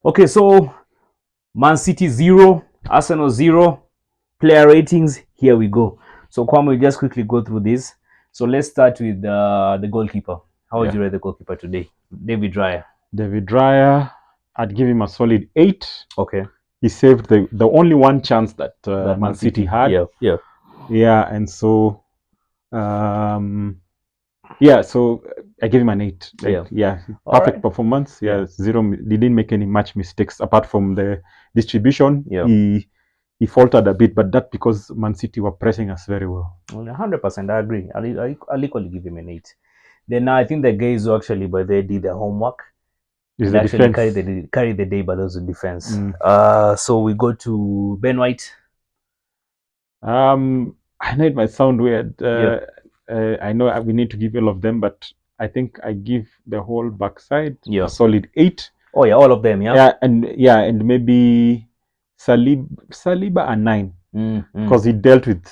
Okay, so Man City 0, Arsenal 0, player ratings, here we go. So Kwame, we'll just quickly go through this. So let's start with the goalkeeper. How would you rate the goalkeeper today? David Raya. David Raya, I'd give him a solid 8. Okay. He saved the only one chance that Man City had. Yeah, and so so I give him an 8. Perfect performance. Zero. He didn't make any much mistakes apart from the distribution. He faltered a bit, but that because Man City were pressing us very well. 100%, I agree. I'll equally give him an 8. Then I think the guys who actually, but they did their homework. They actually carry the day, but those in defense. So we go to Ben White. I know it might sound weird. I know we need to give all of them, but I think I give the whole backside a solid 8. Oh yeah, all of them, and maybe Saliba a 9 because he dealt with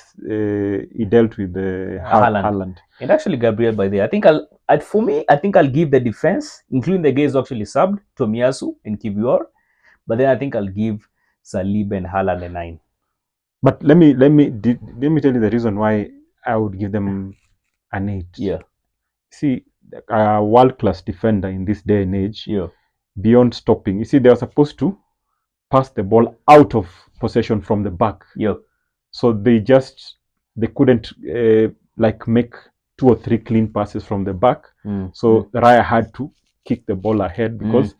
Haaland. And actually Gabriel by there. I think I'll give the defense, including the guys who actually subbed, Tomiyasu and Kivior, but then I think I'll give Saliba and Haaland a 9. But let me tell you the reason why I would give them an 8. See, a world-class defender in this day and age, beyond stopping. You see, they are supposed to pass the ball out of possession from the back. So they couldn't make 2 or 3 clean passes from the back. So Raya had to kick the ball ahead because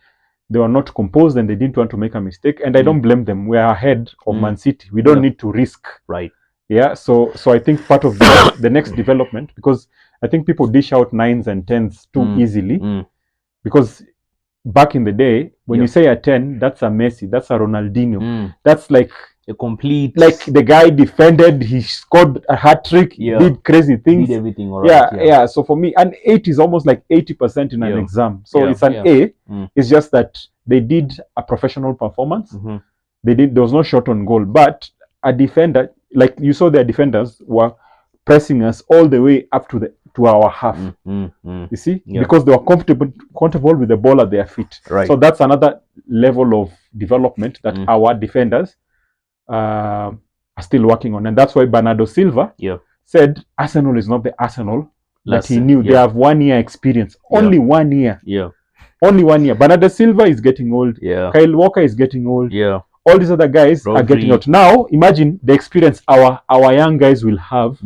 they were not composed and they didn't want to make a mistake. And I don't blame them. We are ahead of Man City. We don't need to risk. Right. Yeah. So I think part of the next development, because I think people dish out 9s and 10s too easily, because back in the day, when you say a 10, that's a Messi, that's a Ronaldinho. That's like a complete, like the guy defended, he scored a hat-trick, did crazy things, did everything all right. So for me, an 8 is almost like 80% in an exam. So it's an A. It's just that they did a professional performance. There was no shot on goal, but a defender, like you saw, their defenders were pressing us all the way up to our half. You see, because they were comfortable with the ball at their feet. Right. So that's another level of development that our defenders are still working on, and that's why Bernardo Silva said Arsenal is not the Arsenal that he knew. They have 1 year experience, only 1 year. Only 1 year. Bernardo Silva is getting old. Kyle Walker is getting old. All these other guys are getting out. Now imagine the experience our young guys will have.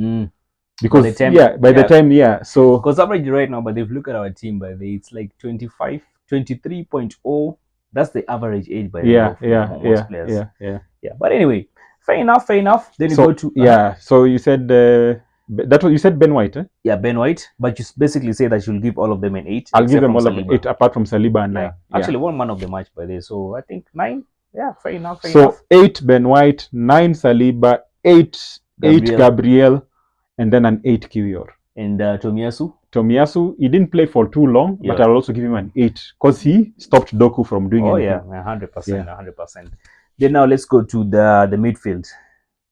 Because by the time so because average right now, but if you look at our team, by the it's like 23.0. That's the average age by most players. But anyway, fair enough. Then you go to So you said that was, you said Ben White, Yeah, Ben White. But you basically say that you'll give all of them an 8. I'll give them all of 8 apart from Saliba and 9. Actually, one man of the match by there. So I think 9. Yeah, fair enough. So 8 Ben White, 9 Saliba, 8 Gabriel, and then an 8 Kiwior. And Tomiyasu, he didn't play for too long, but I'll also give him an 8 because he stopped Doku from doing anything. 100%. Then now let's go to the midfield.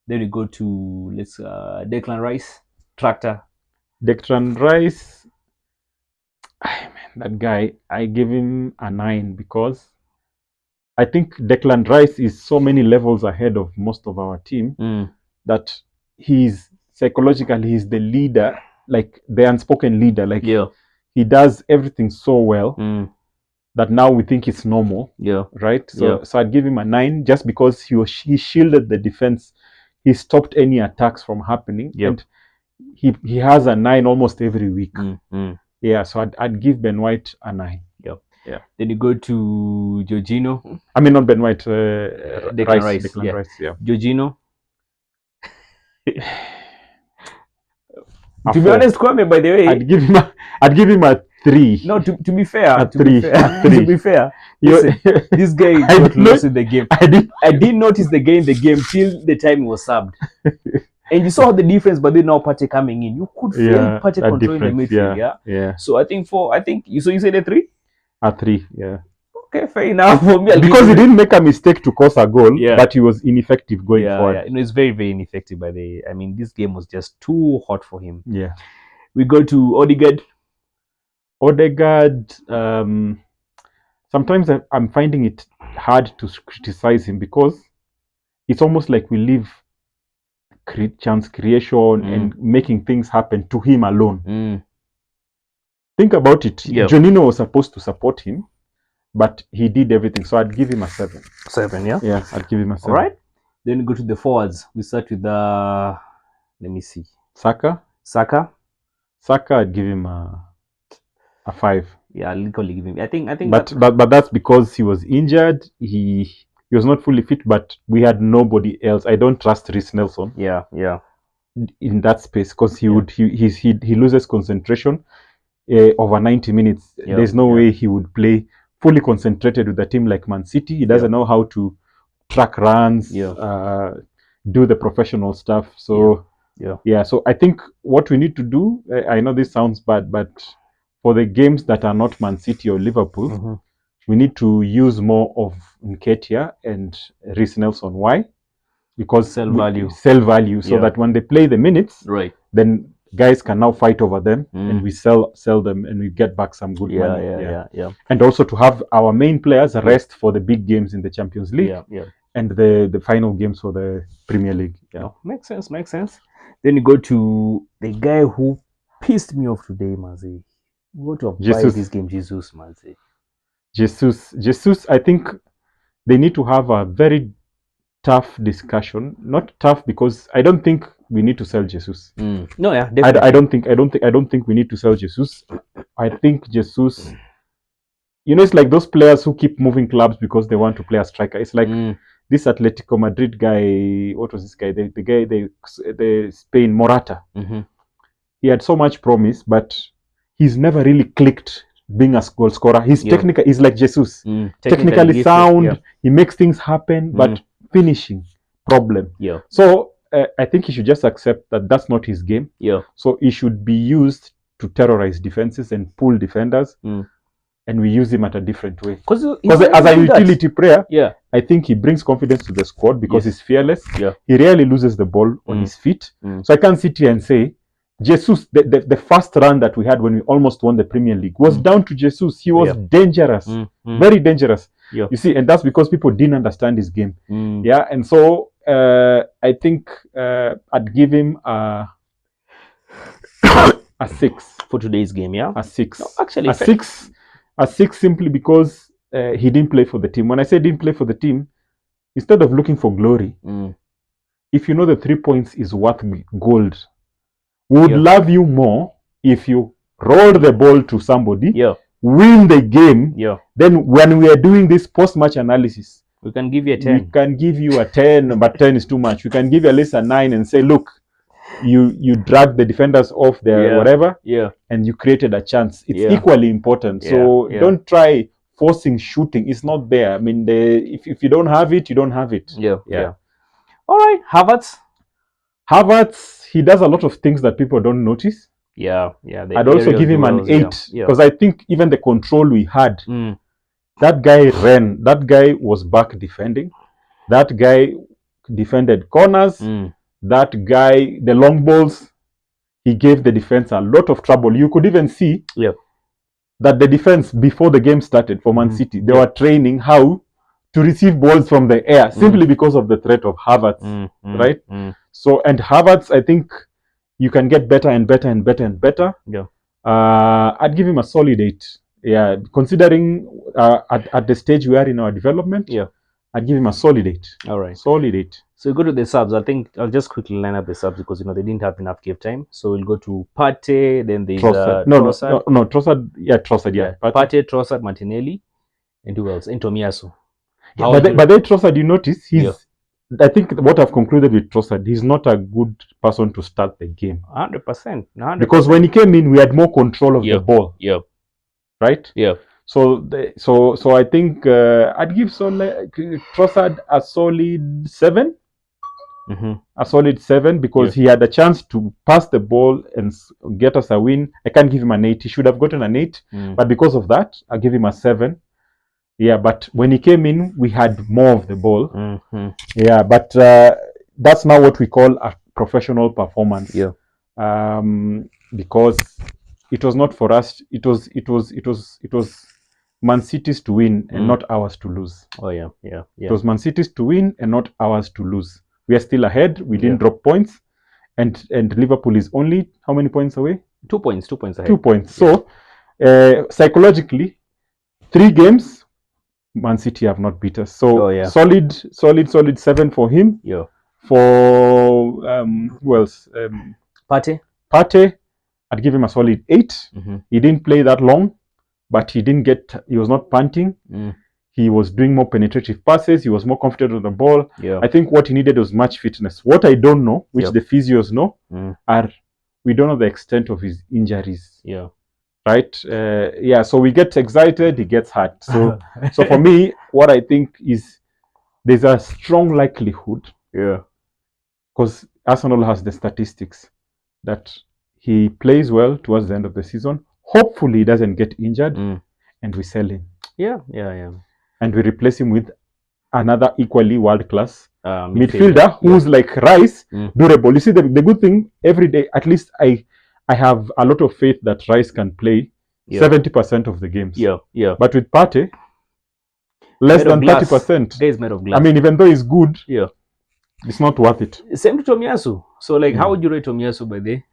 Then we go to Declan Rice, Tractor. Declan Rice, that guy, I give him a 9 because I think Declan Rice is so many levels ahead of most of our team that he's psychologically, he's the leader, like the unspoken leader. Like he does everything so well that now we think it's normal. Right. So I'd give him a 9 just because he shielded the defense. He stopped any attacks from happening, and he has a 9 almost every week. So I'd give Ben White a 9. Then you go to Jorginho. I mean, not Ben White. Declan Rice. Jorginho. To be honest, Kwame, by the way, I'd give him a 3. No, to be fair, a 3. To be fair, listen, this guy got lost in the game. I didn't notice the game till the time he was subbed. And you saw the difference, but then now Partey coming in, you could feel Partey controlling the midfield. So I think you said a 3. A 3, Okay, fair enough. For me, because he didn't make a mistake to cause a goal, Yeah. but he was ineffective going forward. Yeah, it's very, very ineffective. I mean, this game was just too hot for him. Yeah. We go to Odegaard. Sometimes I'm finding it hard to criticize him because it's almost like we leave chance creation and making things happen to him alone. Think about it. Yep. Jonino was supposed to support him, but he did everything. So I'd give him a 7. 7, yeah? Yeah, I'd give him a 7. All right. Then we go to the forwards. We start with let me see. Saka, I'd give him a 5. Yeah, I'll equally give him. I think. But that's because he was injured. He was not fully fit, but we had nobody else. I don't trust Reece Nelson. Yeah. In that space, because he loses concentration over 90 minutes. Yeah. There's no way he would play fully concentrated with a team like Man City. He doesn't know how to track runs, do the professional stuff. So so I think what we need to do, I know this sounds bad, but for the games that are not Man City or Liverpool, we need to use more of Nketiah and Reece Nelson. Why? Because sell value, so that when they play the minutes, then guys can now fight over them, and we sell them, and we get back some good money. And also to have our main players rest for the big games in the Champions League and the final games for the Premier League. Makes sense. Then you go to the guy who pissed me off today, Mazi. Go to apply this game, Jesus, Mazi. Jesus, I think they need to have a very tough discussion. Not tough because I don't think we need to sell Jesus. No, yeah, definitely. I don't think we need to sell Jesus. I think Jesus, it's like those players who keep moving clubs because they want to play a striker. It's like this Atletico Madrid guy. What was this guy? The guy, the Spain Morata. He had so much promise, but he's never really clicked being a goal scorer. He's technical. He's like Jesus. Technically sound. He makes things happen, but finishing problem. So I think he should just accept that that's not his game. So he should be used to terrorize defenses and pull defenders, and we use him at a different way. Because as a utility player, I think he brings confidence to the squad because he's fearless. He rarely loses the ball on his feet. So I can't sit here and say Jesus, the first run that we had when we almost won the Premier League was down to Jesus. He was dangerous, very dangerous. You see, and that's because people didn't understand his game. And so I think I'd give him a 6 for today's game. A 6. No, actually, a 6 simply because he didn't play for the team. When I say didn't play for the team, instead of looking for glory, if you know the 3 points is worth gold, we would love you more if you rolled the ball to somebody, win the game. Then when we are doing this post-match analysis, we can give you a 10. We can give you a 10, but 10 is too much. We can give you at least a 9 and say, look, you dragged the defenders off there, whatever, and you created a chance. It's equally important. So don't try forcing shooting. It's not there. I mean, if you don't have it, you don't have it. All right, Havertz, he does a lot of things that people don't notice. I'd also give him an 8 because I think even the control we had, that guy ran. That guy was back defending. That guy defended corners. That guy, the long balls, he gave the defense a lot of trouble. You could even see that the defense before the game started for Man City, they were training how to receive balls from the air simply because of the threat of Havertz, right? So, and Havertz, I think you can get better and better and better and better. I'd give him a solid 8. Considering at the stage we are in our development, I'd give him a solid 8. All right. Solid 8. So we go to the subs. I think I'll just quickly line up the subs because they didn't have enough game time. So we'll go to Partey, then there's Trossard. Trossard. Trossard. Partey, Trossard, Martinelli, and who else? And Tomiyasu. But then Trossard, you notice I think what I've concluded with Trossard, he's not a good person to start the game. 100%. Because when he came in, we had more control of the ball. Right? So I think I'd give Trossard a solid 7. A solid 7 because he had a chance to pass the ball and get us a win. I can't give him an 8. He should have gotten an 8, but because of that, I'll give him a 7. Yeah, but when he came in, we had more of the ball. Mm-hmm. Yeah, but that's now what we call a professional performance. Yeah. Because it was not for us. It was Man City's to win and not ours to lose. Oh yeah. It was Man City's to win and not ours to lose. We are still ahead. We didn't drop points, and Liverpool is only how many points away? 2 points. 2 points ahead. 2 points. So psychologically, 3 games, Man City have not beat us. So solid 7 for him. Yeah. For who else? Partey, I'd give him a solid 8. He didn't play that long, but he was not punting. He was doing more penetrative passes. He was more confident on the ball. Yeah. I think what he needed was match fitness. What I don't know, which the physios know, we don't know the extent of his injuries. Yeah. Right? So we get excited, he gets hurt. So for me, what I think is there's a strong likelihood. Yeah. Because Arsenal has the statistics that he plays well towards the end of the season. Hopefully he doesn't get injured and we sell him. Yeah. And we replace him with another equally world-class midfielder who's like Rice, durable. You see, the good thing, every day, at least I have a lot of faith that Rice can play 70% of the games. Yeah. But with Partey, less than 30%. Guy is made of glass. I mean, even though he's good, it's not worth it. Same to Tomiyasu. So, like, how would you rate Tomiyasu by day?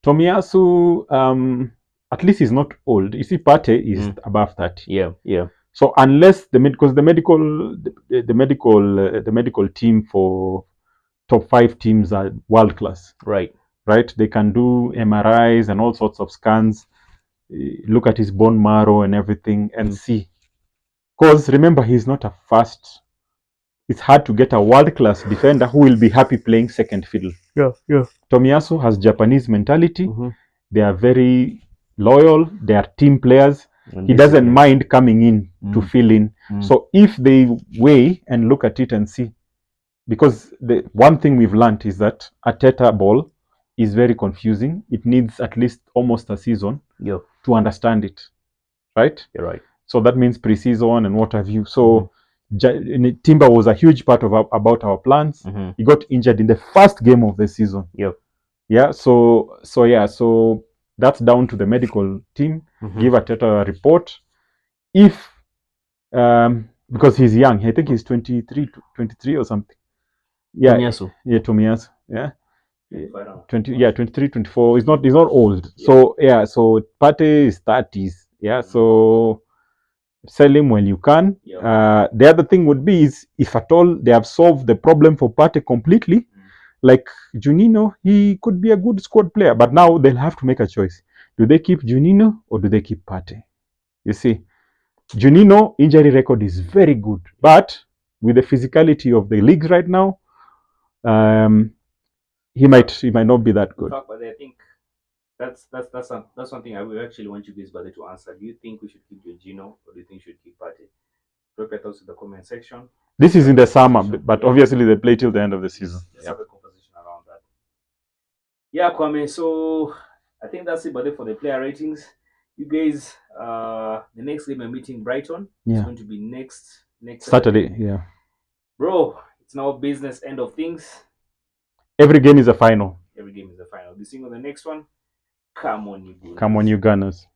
Tomiyasu, at least he's not old. You see, Partey is above 30. Yeah. So unless the medical team for top 5 teams are world class. Right. They can do MRIs and all sorts of scans, look at his bone marrow and everything and see. Because remember, he's not a fast. It's hard to get a world class defender who will be happy playing second fiddle. Yeah. Tomiyasu has Japanese mentality. They are very loyal. They are team players. And he doesn't mind coming in to fill in. So if they weigh and look at it and see, because the one thing we've learned is that Arteta ball is very confusing. It needs at least almost a season to understand it. Right? You're right. So that means pre-season and what have you. So Timber was a huge part of about our plans. He got injured in the first game of the season. Yeah. So that's down to the medical team. Give Arteta a report. If because he's young, I think he's 23 or something. Yeah. Tomiyasu. Yeah. 23, 24. He's not old. Yeah. So Partey is 30s. Yeah. So sell him when you can. The other thing would be is if at all they have solved the problem for Partey completely, like Juninho, he could be a good squad player, but now they'll have to make a choice. Do they keep Juninho or do they keep Partey? You see, Juninho injury record is very good, but with the physicality of the leagues right now, he might not be that good. But I think that's something I will actually want you guys to answer. Do you think we should keep Juninho or do you think we should keep Partey? Drop your thoughts in the comment section. This is in the summer, but obviously they play till the end of the season. Let's have a conversation around that. Yeah, Kwame. So I think that's it, for the player ratings. You guys, the next game I'm meeting Brighton. It's going to be next Saturday. Yeah. Bro, it's now business end of things. Every game is a final. Be seeing on the next one. Come on, you Gunners. Come on, you Gunners.